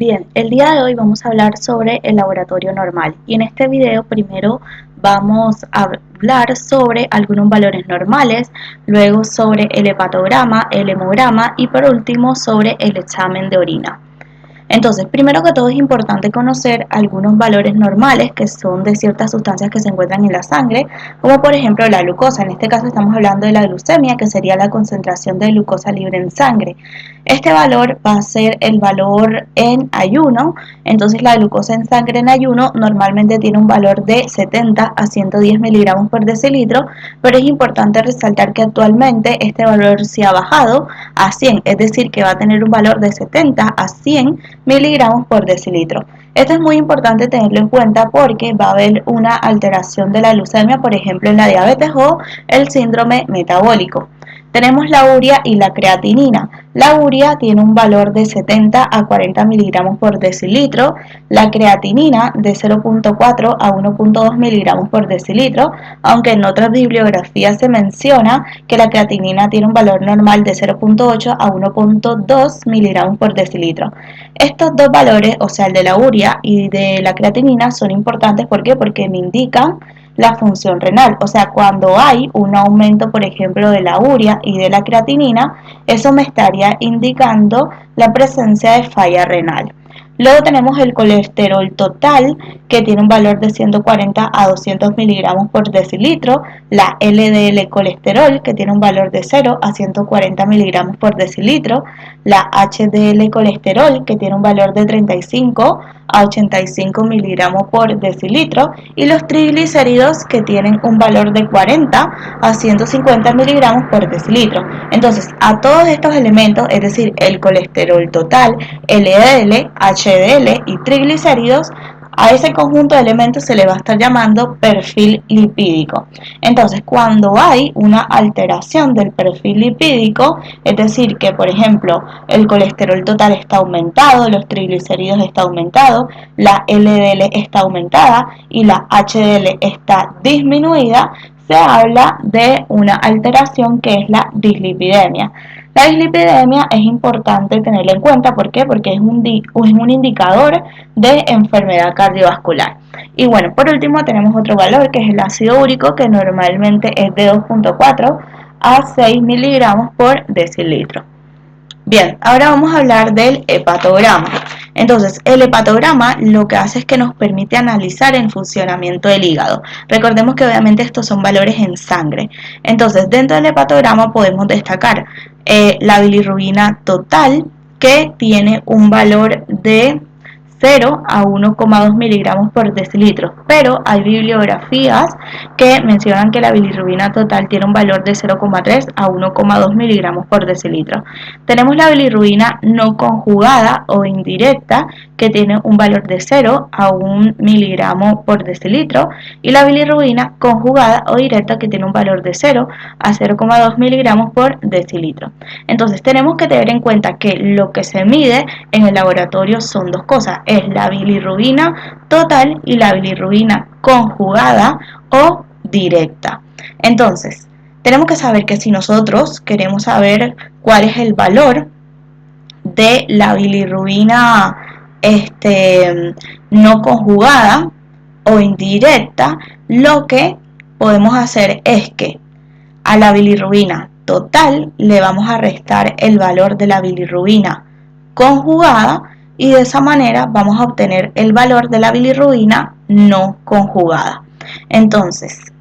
Bien, el día de hoy vamos a hablar sobre el laboratorio normal y en este video primero vamos a hablar sobre algunos valores normales, luego sobre el hepatograma, el hemograma y por último sobre el examen de orina. Entonces, primero que todo es importante conocer algunos valores normales que son de ciertas sustancias que se encuentran en la sangre, como por ejemplo la glucosa. En este caso estamos hablando de la glucemia, que sería la concentración de glucosa libre en sangre. Este valor va a ser el valor en ayuno, entonces la glucosa en sangre en ayuno normalmente tiene un valor de 70 a 110 miligramos por decilitro, pero es importante resaltar que actualmente este valor se ha bajado a 100, es decir, que va a tener un valor de 70 a 100 miligramos por decilitro. Esto es muy importante tenerlo en cuenta porque va a haber una alteración de la glucemia, por ejemplo en la diabetes o el síndrome metabólico. Tenemos la urea y la creatinina. La urea tiene un valor de 70 a 40 miligramos por decilitro, la creatinina de 0.4 a 1.2 miligramos por decilitro, aunque en otras bibliografías se menciona que la creatinina tiene un valor normal de 0.8 a 1.2 miligramos por decilitro. Estos dos valores, o sea el de la urea y de la creatinina, son importantes. ¿Por qué? Porque me indican la función renal, o sea, cuando hay un aumento, por ejemplo, de la urea y de la creatinina, eso me estaría indicando la presencia de falla renal. Luego tenemos el colesterol total, que tiene un valor de 140 a 200 miligramos por decilitro, la LDL colesterol, que tiene un valor de 0 a 140 miligramos por decilitro, la HDL colesterol, que tiene un valor de 35 a 85 miligramos por decilitro, y los triglicéridos, que tienen un valor de 40 a 150 miligramos por decilitro. Entonces, a todos estos elementos, es decir, el colesterol total, LDL, HDL y triglicéridos, a ese conjunto de elementos se le va a estar llamando perfil lipídico. Entonces, cuando hay una alteración del perfil lipídico, es decir, que por ejemplo el colesterol total está aumentado, los triglicéridos está aumentado, la LDL está aumentada y la HDL está disminuida, se habla de una alteración que es la dislipidemia. La dislipidemia es importante tenerla en cuenta. ¿Por qué? Porque es un indicador de enfermedad cardiovascular. Y bueno, por último tenemos otro valor que es el ácido úrico, que normalmente es de 2.4 a 6 miligramos por decilitro. Bien, ahora vamos a hablar del hepatograma. Entonces, el hepatograma lo que hace es que nos permite analizar el funcionamiento del hígado. Recordemos que obviamente estos son valores en sangre. Entonces, dentro del hepatograma podemos destacar la bilirrubina total, que tiene un valor de 0 a 1,2 miligramos por decilitro, pero hay bibliografías que mencionan que la bilirrubina total tiene un valor de 0,3 a 1,2 miligramos por decilitro. Tenemos la bilirrubina no conjugada o indirecta, que tiene un valor de 0 a 1 miligramo por decilitro, y la bilirrubina conjugada o directa, que tiene un valor de 0 a 0,2 miligramos por decilitro. Entonces tenemos que tener en cuenta que lo que se mide en el laboratorio son dos cosas, es la bilirrubina total y la bilirrubina conjugada o directa. Entonces, tenemos que saber que si nosotros queremos saber cuál es el valor de la bilirrubina no conjugada o indirecta, lo que podemos hacer es que a la bilirrubina total le vamos a restar el valor de la bilirrubina conjugada y de esa manera vamos a obtener el valor de la bilirrubina no conjugada. Entonces,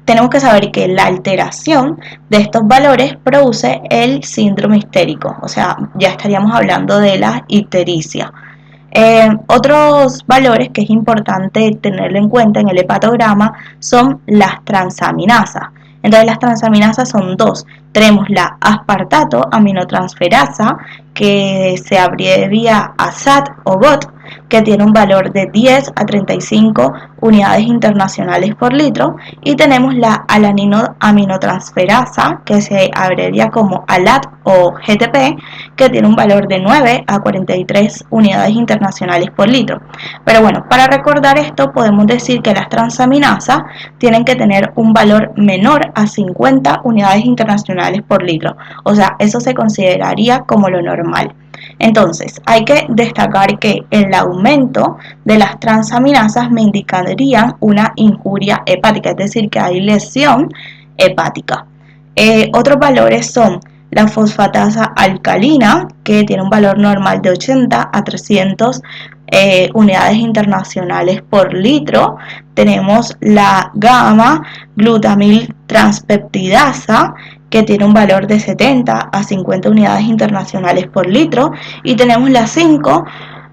tenemos que saber que la alteración de estos valores produce el síndrome histérico, o sea, ya estaríamos hablando de la ictericia. Otros valores que es importante tenerlo en cuenta en el hepatograma son las transaminasas. Entonces las transaminasas son dos. Tenemos la aspartato aminotransferasa, que se abrevia a SAT o GOT, que tiene un valor de 10 a 35 unidades internacionales por litro, y tenemos la alanino aminotransferasa, que se abrevia como ALAT o GTP, que tiene un valor de 9 a 43 unidades internacionales por litro. Pero bueno, para recordar esto podemos decir que las transaminasas tienen que tener un valor menor a 50 unidades internacionales por litro, o sea, eso se consideraría como lo normal. Entonces, hay que destacar que el aumento de las transaminasas me indicarían una injuria hepática, es decir, que hay lesión hepática. Otros valores son la fosfatasa alcalina, que tiene un valor normal de 80 a 300 unidades internacionales por litro. Tenemos la gamma glutamil transpeptidasa, que tiene un valor de 70 a 50 unidades internacionales por litro. Y tenemos la 5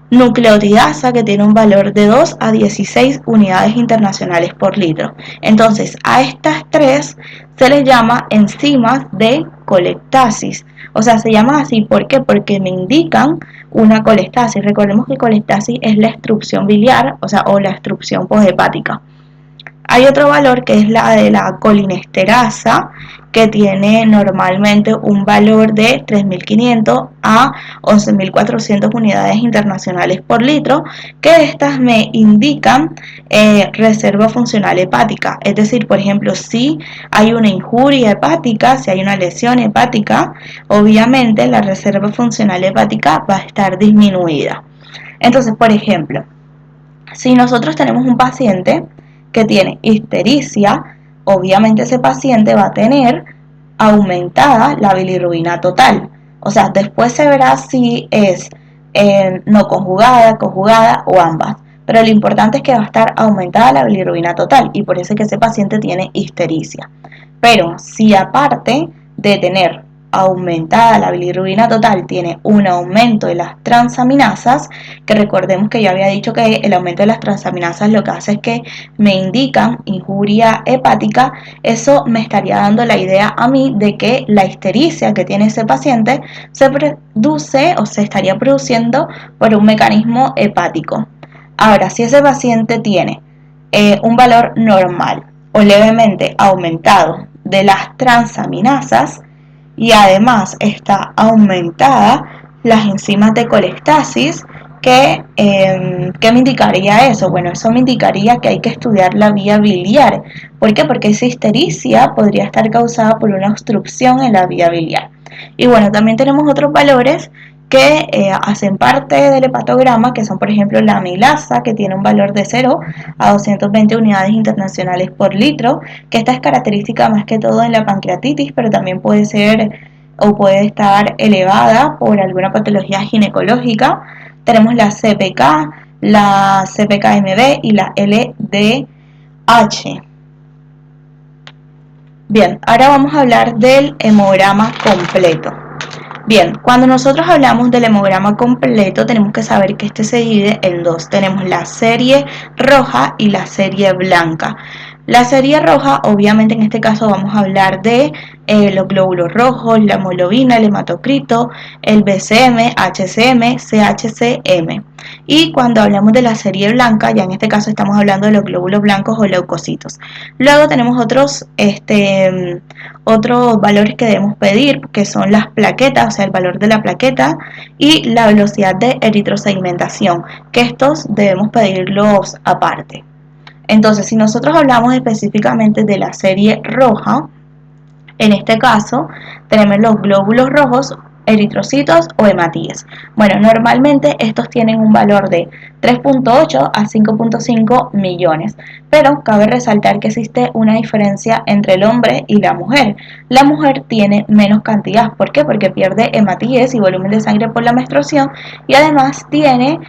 nucleotidasa, que tiene un valor de 2 a 16 unidades internacionales por litro. Entonces, a estas tres se les llama enzimas de colestasis. O sea, se llama así, ¿por qué? Porque me indican una colestasis. Recordemos que colestasis es la extrusión biliar, o la extrusión poshepática. Hay otro valor que es la de la colinesterasa, que tiene normalmente un valor de 3.500 a 11.400 unidades internacionales por litro, que estas me indican reserva funcional hepática. Es decir, por ejemplo, si hay una injuria hepática, si hay una lesión hepática, obviamente la reserva funcional hepática va a estar disminuida. Entonces, por ejemplo, si nosotros tenemos un paciente que tiene ictericia, obviamente ese paciente va a tener aumentada la bilirrubina total. O sea, después se verá si es no conjugada, conjugada o ambas. Pero lo importante es que va a estar aumentada la bilirrubina total y por eso es que ese paciente tiene ictericia. Pero si aparte de tener aumentada la bilirrubina total tiene un aumento de las transaminasas, que recordemos que yo había dicho que el aumento de las transaminasas lo que hace es que me indican injuria hepática, eso me estaría dando la idea a mí de que la ictericia que tiene ese paciente se produce o se estaría produciendo por un mecanismo hepático. Ahora, si ese paciente tiene un valor normal o levemente aumentado de las transaminasas, y además está aumentada las enzimas de colestasis, ¿qué me indicaría eso? Bueno, eso me indicaría que hay que estudiar la vía biliar. ¿Por qué? Porque esa ictericia podría estar causada por una obstrucción en la vía biliar. Y bueno, también tenemos otros valores que hacen parte del hepatograma, que son por ejemplo la amilasa, que tiene un valor de 0 a 220 unidades internacionales por litro, que esta es característica más que todo en la pancreatitis, pero también puede ser o puede estar elevada por alguna patología ginecológica. Tenemos la CPK, la CPKMB y la LDH. Bien, ahora vamos a hablar del hemograma completo. Bien, cuando nosotros hablamos del hemograma completo tenemos que saber que este se divide en dos. Tenemos la serie roja y la serie blanca. La serie roja, obviamente en este caso vamos a hablar de los glóbulos rojos, la hemoglobina, el hematocrito, el BCM, HCM, CHCM. Y cuando hablamos de la serie blanca, ya en este caso estamos hablando de los glóbulos blancos o leucocitos. Luego tenemos otros valores que debemos pedir, que son las plaquetas, o sea, el valor de la plaqueta y la velocidad de eritrosegmentación, que estos debemos pedirlos aparte. Entonces, si nosotros hablamos específicamente de la serie roja, en este caso tenemos los glóbulos rojos, eritrocitos o hematíes. Bueno, normalmente estos tienen un valor de 3.8 a 5.5 millones, pero cabe resaltar que existe una diferencia entre el hombre y la mujer. La mujer tiene menos cantidad, ¿por qué? Porque pierde hematíes y volumen de sangre por la menstruación y además tiene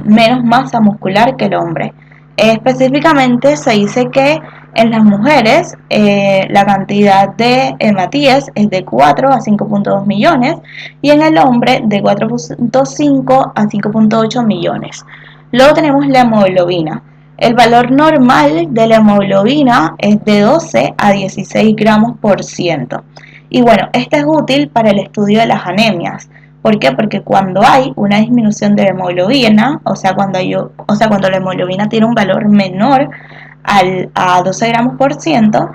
menos masa muscular que el hombre. Específicamente se dice que en las mujeres la cantidad de hematíes es de 4 a 5.2 millones y en el hombre de 4.5 a 5.8 millones. Luego tenemos la hemoglobina. El valor normal de la hemoglobina es de 12 a 16 gramos por ciento. Y bueno, este es útil para el estudio de las anemias. ¿Por qué? Porque cuando hay una disminución de la hemoglobina, o sea, cuando la hemoglobina tiene un valor menor a 12 gramos por ciento,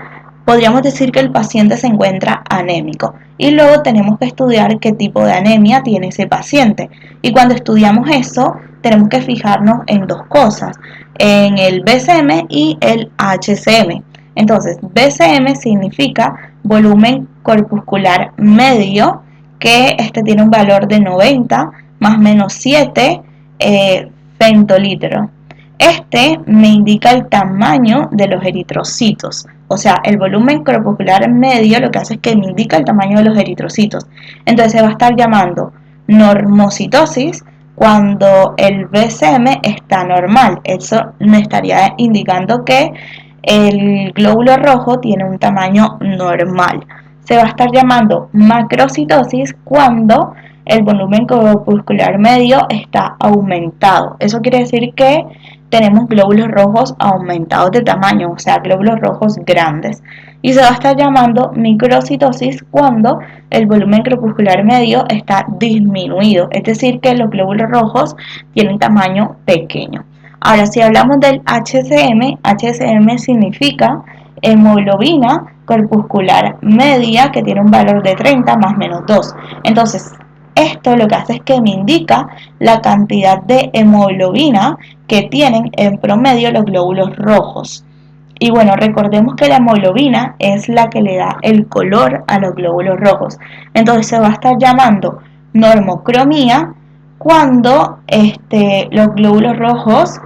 podríamos decir que el paciente se encuentra anémico. Y luego tenemos que estudiar qué tipo de anemia tiene ese paciente. Y cuando estudiamos eso, tenemos que fijarnos en dos cosas, en el BCM y el HCM. Entonces, BCM significa volumen corpuscular medio, que este tiene un valor de 90 más menos 7 femtolitro. Este me indica el tamaño de los eritrocitos, o sea, el volumen corpuscular medio lo que hace es que me indica el tamaño de los eritrocitos. Entonces se va a estar llamando normocitosis cuando el BCM está normal. Eso me estaría indicando que el glóbulo rojo tiene un tamaño normal. Se va a estar llamando macrocitosis cuando el volumen corpuscular medio está aumentado. Eso quiere decir que tenemos glóbulos rojos aumentados de tamaño, o sea, glóbulos rojos grandes. Y se va a estar llamando microcitosis cuando el volumen corpuscular medio está disminuido, es decir, que los glóbulos rojos tienen tamaño pequeño. Ahora, si hablamos del HCM, HCM significa hemoglobina corpuscular media, que tiene un valor de 30 más menos 2. Entonces, esto lo que hace es que me indica la cantidad de hemoglobina que tienen en promedio los glóbulos rojos. Y bueno, recordemos que la hemoglobina es la que le da el color a los glóbulos rojos. Entonces se va a estar llamando normocromía cuando los glóbulos rojos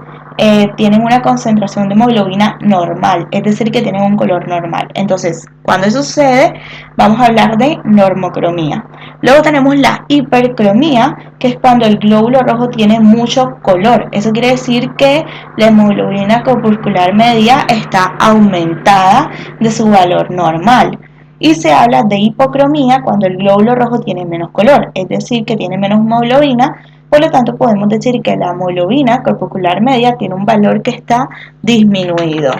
tienen una concentración de hemoglobina normal, es decir, que tienen un color normal. Entonces, cuando eso sucede, vamos a hablar de normocromía. Luego tenemos la hipercromía, que es cuando el glóbulo rojo tiene mucho color. Eso quiere decir que la hemoglobina corpuscular media está aumentada de su valor normal. Y se habla de hipocromía cuando el glóbulo rojo tiene menos color, es decir, que tiene menos hemoglobina. Por lo tanto, podemos decir que la hemoglobina corpuscular media tiene un valor que está disminuido.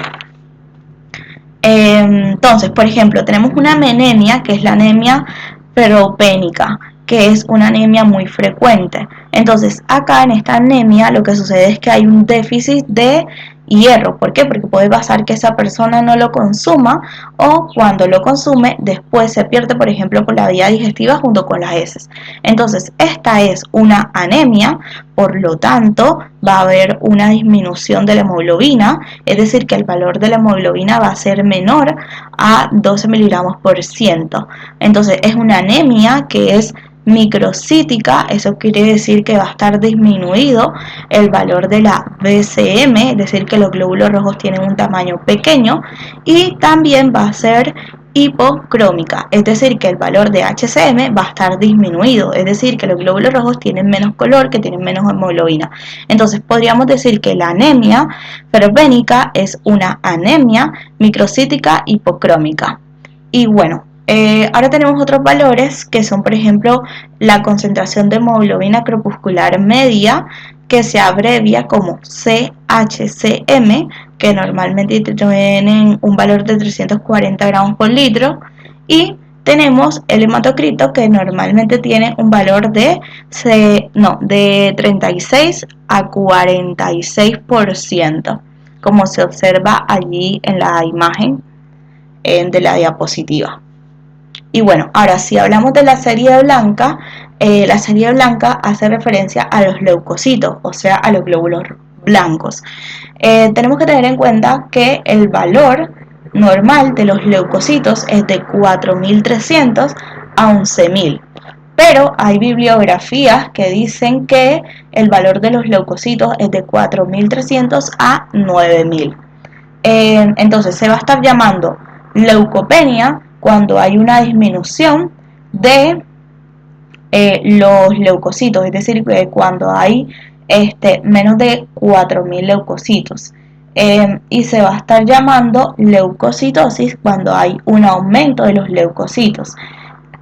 Entonces, por ejemplo, tenemos una anemia, que es la anemia ferropénica, que es una anemia muy frecuente. Entonces, acá en esta anemia lo que sucede es que hay un déficit de hierro. ¿Por qué? Porque puede pasar que esa persona no lo consuma o cuando lo consume después se pierde, por ejemplo, por la vía digestiva junto con las heces. Entonces, esta es una anemia, por lo tanto, va a haber una disminución de la hemoglobina, es decir, que el valor de la hemoglobina va a ser menor a 12 miligramos por ciento. Entonces, es una anemia que es microcítica, eso quiere decir que va a estar disminuido el valor de la BCM, es decir, que los glóbulos rojos tienen un tamaño pequeño, y también va a ser hipocrómica, es decir, que el valor de HCM va a estar disminuido, es decir, que los glóbulos rojos tienen menos color, que tienen menos hemoglobina. Entonces, podríamos decir que la anemia ferropénica es una anemia microcítica hipocrómica. Y bueno, ahora tenemos otros valores que son, por ejemplo, la concentración de hemoglobina corpuscular media, que se abrevia como CHCM, que normalmente tienen un valor de 340 gramos por litro, y tenemos el hematocrito, que normalmente tiene un valor de 36 a 46%, como se observa allí en la imagen de la diapositiva. Y bueno, ahora si hablamos de la serie blanca hace referencia a los leucocitos, o sea, a los glóbulos blancos. Tenemos que tener en cuenta que el valor normal de los leucocitos es de 4.300 a 11.000. Pero hay bibliografías que dicen que el valor de los leucocitos es de 4.300 a 9.000. Entonces se va a estar llamando leucopenia cuando hay una disminución de los leucocitos, es decir, cuando hay menos de 4.000 leucocitos. Y se va a estar llamando leucocitosis cuando hay un aumento de los leucocitos.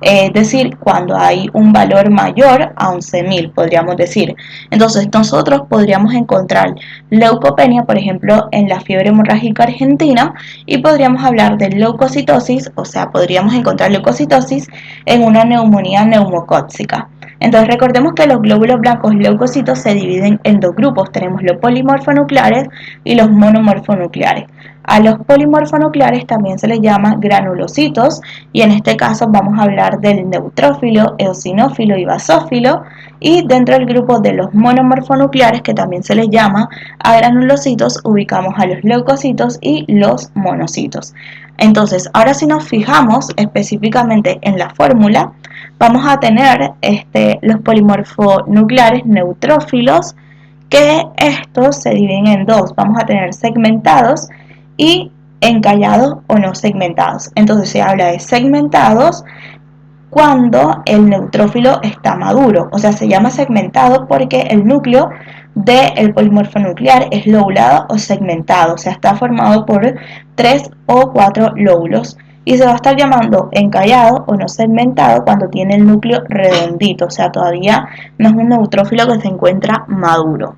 Es decir, cuando hay un valor mayor a 11.000, podríamos decir. Entonces, nosotros podríamos encontrar leucopenia, por ejemplo, en la fiebre hemorrágica argentina, y podríamos hablar de leucocitosis, o sea, podríamos encontrar leucocitosis en una neumonía neumocócica. Entonces, recordemos que los glóbulos blancos leucocitos se dividen en dos grupos. Tenemos los polimorfonucleares y los monomorfonucleares. A los polimorfonucleares también se les llama granulocitos, y en este caso vamos a hablar del neutrófilo, eosinófilo y basófilo, Y dentro del grupo de los monomorfonucleares, que también se les llama a granulocitos, ubicamos a los leucocitos y los monocitos. Entonces, ahora si nos fijamos específicamente en la fórmula, vamos a tener los polimorfonucleares neutrófilos, que estos se dividen en dos. Vamos a tener segmentados y encallados o no segmentados. Entonces se habla de segmentados cuando el neutrófilo está maduro, o sea, se llama segmentado porque el núcleo del polimorfonuclear es lobulado o segmentado, o sea, está formado por 3 o 4 lóbulos, y se va a estar llamando encallado o no segmentado cuando tiene el núcleo redondito, o sea, todavía no es un neutrófilo que se encuentra maduro.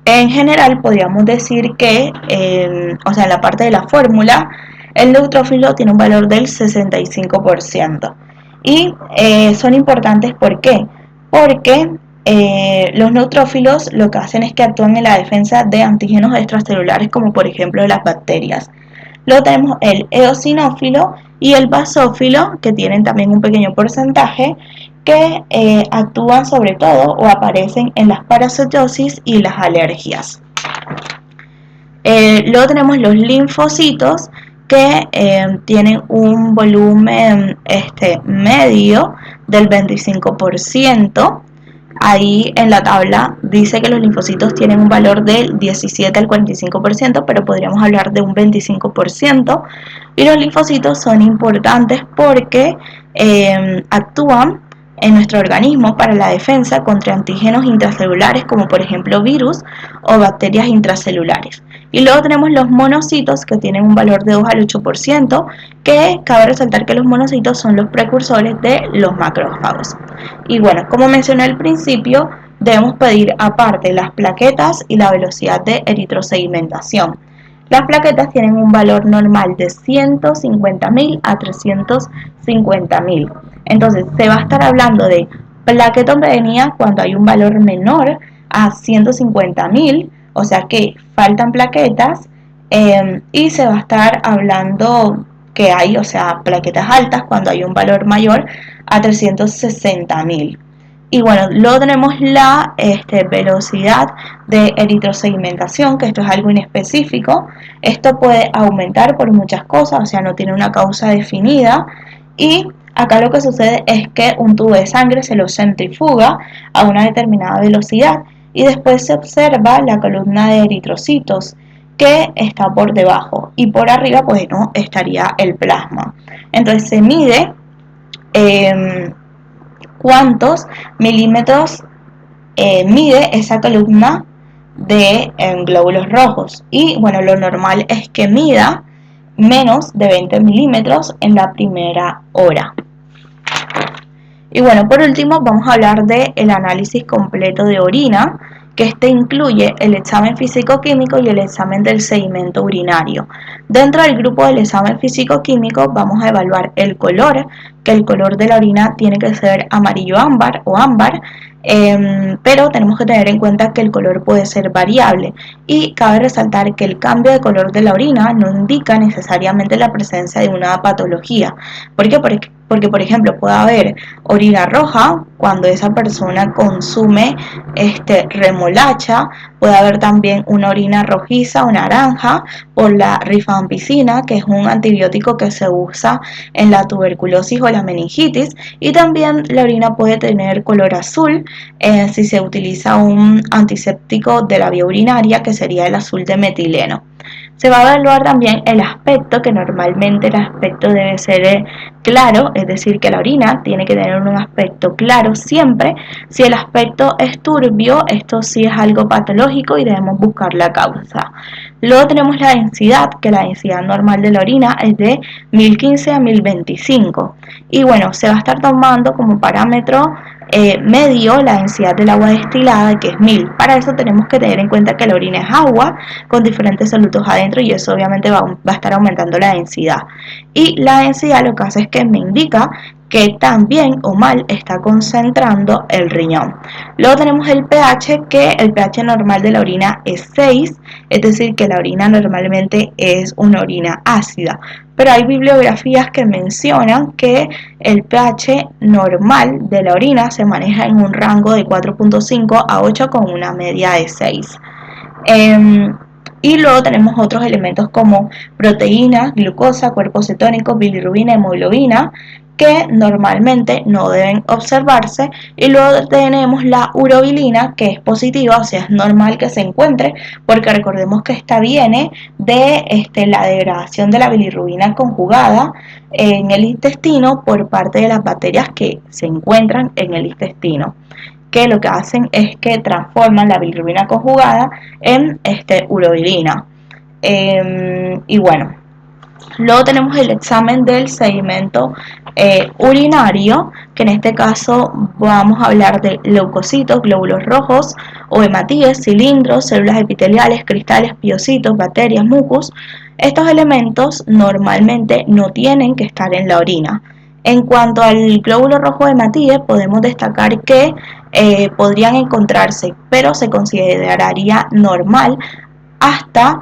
En general podríamos decir que, o sea, en la parte de la fórmula, el neutrófilo tiene un valor del 65%. Y son importantes, ¿por qué? Porque los neutrófilos lo que hacen es que actúan en la defensa de antígenos extracelulares, como por ejemplo las bacterias. Luego tenemos el eosinófilo y el basófilo, que tienen también un pequeño porcentaje, que actúan sobre todo o aparecen en las parasitosis y las alergias. Luego tenemos los linfocitos, que tienen un volumen medio del 25%. Ahí en la tabla dice que los linfocitos tienen un valor del 17 al 45%, pero podríamos hablar de un 25%. Y los linfocitos son importantes porque actúan en nuestro organismo para la defensa contra antígenos intracelulares, como por ejemplo virus o bacterias intracelulares. Y luego tenemos los monocitos, que tienen un valor de 2 al 8%, que cabe resaltar que los monocitos son los precursores de los macrófagos. Y bueno, como mencioné al principio, debemos pedir aparte las plaquetas y la velocidad de eritrosegmentación. Las plaquetas tienen un valor normal de 150.000 a 350.000. Entonces, se va a estar hablando de plaquetopenia cuando hay un valor menor a 150.000, o sea que faltan plaquetas, y se va a estar hablando que hay, o sea, plaquetas altas cuando hay un valor mayor a 360.000. Y bueno, luego tenemos la velocidad de eritrosegmentación, que esto es algo inespecífico. Esto puede aumentar por muchas cosas, o sea, no tiene una causa definida. Y acá lo que sucede es que un tubo de sangre se lo centrifuga a una determinada velocidad y después se observa la columna de eritrocitos que está por debajo, y por arriba pues no estaría el plasma. Entonces se mide cuántos milímetros mide esa columna de glóbulos rojos, y bueno, lo normal es que mida menos de 20 milímetros en la primera hora. Y bueno, por último vamos a hablar del análisis completo de orina, que este incluye el examen físico-químico y el examen del sedimento urinario. Dentro del grupo del examen físico-químico vamos a evaluar el color, que el color de la orina tiene que ser amarillo ámbar o ámbar, pero tenemos que tener en cuenta que el color puede ser variable, y cabe resaltar que el cambio de color de la orina no indica necesariamente la presencia de una patología. ¿Por qué? Porque por ejemplo puede haber orina roja cuando esa persona consume remolacha, puede haber también una orina rojiza o naranja por la rifampicina, que es un antibiótico que se usa en la tuberculosis o la meningitis, y también la orina puede tener color azul si se utiliza un antiséptico de la vía urinaria, que sería el azul de metileno. Se va a evaluar también el aspecto, que normalmente el aspecto debe ser claro, es decir, que la orina tiene que tener un aspecto claro siempre. Si el aspecto es turbio, esto sí es algo patológico y debemos buscar la causa. Luego tenemos la densidad, que la densidad normal de la orina es de 1015 a 1025. Y bueno, se va a estar tomando como parámetro medio la densidad del agua destilada, que es 1000. Para eso tenemos que tener en cuenta que la orina es agua con diferentes solutos adentro, y eso obviamente va a estar aumentando la densidad. Y la densidad lo que hace es que me indica que tan bien o mal está concentrando el riñón. Luego tenemos el pH, que el pH normal de la orina es 6, es decir, que la orina normalmente es una orina ácida. pero hay bibliografías que mencionan que el pH normal de la orina se maneja en un rango de 4.5 a 8 con una media de 6. Y luego tenemos otros elementos como proteínas, glucosa, cuerpo cetónico, bilirrubina, hemoglobina, que normalmente no deben observarse. Y luego tenemos la urobilina, que es positiva, o sea, es normal que se encuentre, porque recordemos que esta viene de la degradación de la bilirrubina conjugada en el intestino por parte de las bacterias que se encuentran en el intestino, que lo que hacen es que transforman la bilirrubina conjugada en urobilina. Y bueno, luego tenemos el examen del sedimento urinario, que en este caso vamos a hablar de leucocitos, glóbulos rojos o hematíes, cilindros, células epiteliales, cristales, piocitos, bacterias, mucus. Estos elementos normalmente no tienen que estar en la orina. En cuanto al glóbulo rojo de hematíes, podemos destacar que podrían encontrarse, pero se consideraría normal hasta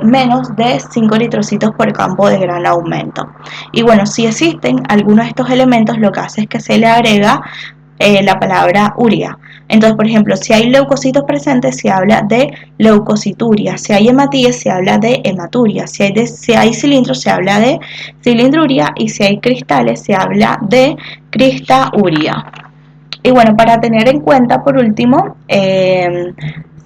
menos de 5 eritrocitos por campo de gran aumento. Y bueno, si existen algunos de estos elementos, lo que hace es que se le agrega la palabra urea. Entonces, por ejemplo, si hay leucocitos presentes, se habla de leucocituria. Si hay hematíes, se habla de hematuria. Si hay cilindros, se habla de cilindruria. Y si hay cristales, se habla de cristauria. Y bueno, para tener en cuenta, por último,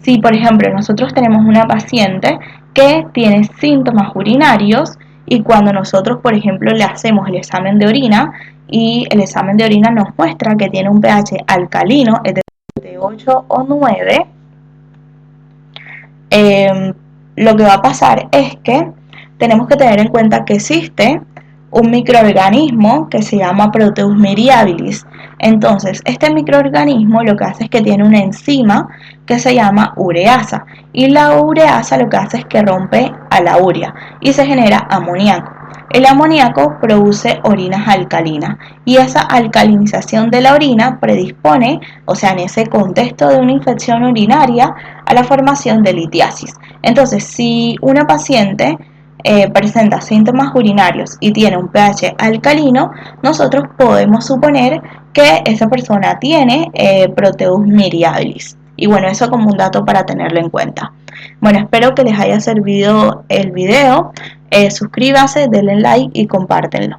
si por ejemplo nosotros tenemos una paciente que tiene síntomas urinarios y cuando nosotros, por ejemplo, le hacemos el examen de orina y el examen de orina nos muestra que tiene un pH alcalino, es de 8 o 9, lo que va a pasar es que tenemos que tener en cuenta que existe un microorganismo que se llama Proteus miriabilis. Entonces, este microorganismo lo que hace es que tiene una enzima que se llama ureasa, y la ureasa lo que hace es que rompe a la urea y se genera amoníaco. El amoníaco produce orinas alcalinas y esa alcalinización de la orina predispone, o sea, en ese contexto de una infección urinaria, a la formación de litiasis. Entonces, si una paciente presenta síntomas urinarios y tiene un pH alcalino, nosotros podemos suponer que esa persona tiene Proteus miriabilis. Y bueno, eso como un dato para tenerlo en cuenta. Bueno, espero que les haya servido el video. Suscríbanse, denle like y compártenlo.